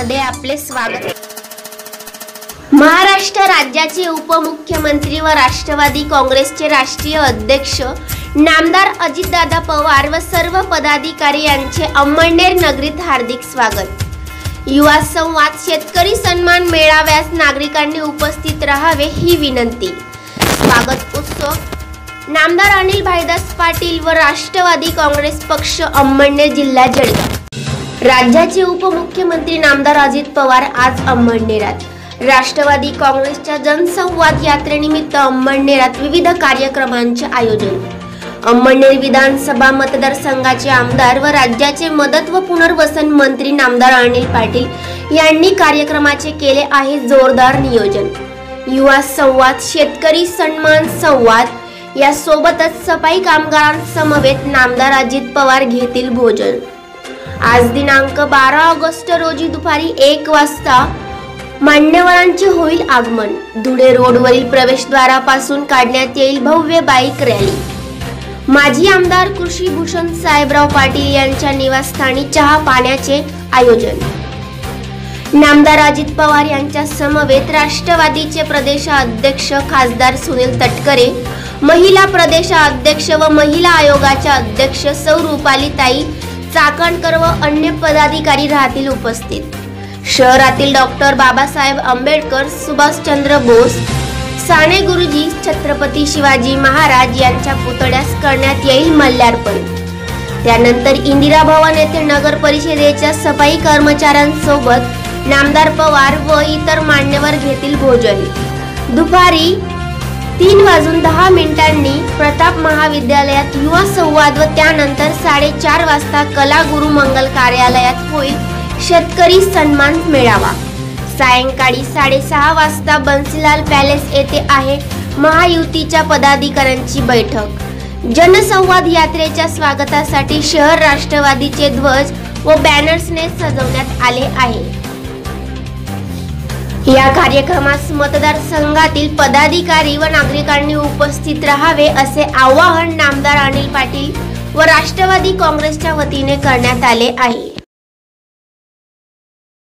मध्ये आपले स्वागत। महाराष्ट्र राज्याचे उपमुख्यमंत्री व राष्ट्रवादी काँग्रेसचे राष्ट्रीय अध्यक्ष नामदार अजितदादा पवार व सर्व पदाधिकारी यांचे अंमळनेर नगरीत हार्दिक स्वागत। युवा संवाद शेतकरी सन्मान मेळाव्यास नागरिकांनी उपस्थित राहावे ही विनंती। स्वागत उत्सव नामदार अनिल भाईदास पाटील व राष्ट्रवादी काँग्रेस पक्ष अंमळनेर जिल्हा जळगाव। राज्याचे उपमुख्यमंत्री नामदार अजित पवार आज अंमळनेरात राष्ट्रवादी काँग्रेसच्या जनसंवाद यात्रेनिमित्त अंमळनेरात विविध कार्यक्रमांचे आयोजन। अंमळनेर विधानसभा मतदारसंघाचे आमदार व राज्याचे मदत व पुनर्वसन मंत्री नामदार अनिल पाटील यांनी कार्यक्रमाचे केले आहे जोरदार नियोजन। युवा संवाद शेतकरी सन्मान संवाद या सोबतच सफाई कामगारांसमवेत नामदार अजित पवार घेतील भोजन। आज दिनांक 12 ऑगस्ट रोजी दुपारी 1 वाजता मान्यवरांचे होईल आगमन। धुळे रोडवरील प्रवेशद्वारापासून काढण्यात येईल भव्य बाईक रॅली। माजी आमदार कृषी भूषण साहेबराव पाटील यांच्या निवासस्थानी चहा पाण्याचे आयोजन। नामदार अजित पवार यांच्या समवेत राष्ट्रवादीचे प्रदेशाध्यक्ष खासदार सुनील तटकरे, महिला प्रदेशाध्यक्ष व महिला आयोगाच्या अध्यक्ष सौ रुपालीताई चाकणकर व अन्य पदाधिकारी राहतील उपस्थित। शहरातील डॉक्टर बाबासाहेब आंबेडकर, सुभाषचंद्र बोस, साने गुरुजी, छत्रपती शिवाजी महाराज यांच्या पुतळ्यास करण्यात येईल माल्यार्पण। त्यानंतर इंदिरा भवन येथे नगर परिषदेच्या सफाई कर्मचाऱ्यांसोबत नामदार पवार व इतर मान्यवर घेतील भोजन। दुपारी 3:10 प्रताप महाविद्यालयात युवा संवाद व त्यानंतर 4:30 वाजता कला गुरु मंगल कार्यालयात होईल शेतकरी सन्मान मेळावा। सायंकाळी 6:30 वाजता बन्सीलाल पॅलेस येथे आहे महायुतीच्या पदाधिकाऱ्यांची बैठक। जनसंवाद यात्रेच्या स्वागतासाठी शहर राष्ट्रवादीचे ध्वज व बॅनर्सने सजवण्यात आले आहे। या कार्यक्रमास मतदारसंघातील पदाधिकारी व नागरिकांनी उपस्थित राहावे असे आवाहन नामदार अनिल पाटील व राष्ट्रवादी काँग्रेसच्या वतीने करण्यात आले आहे।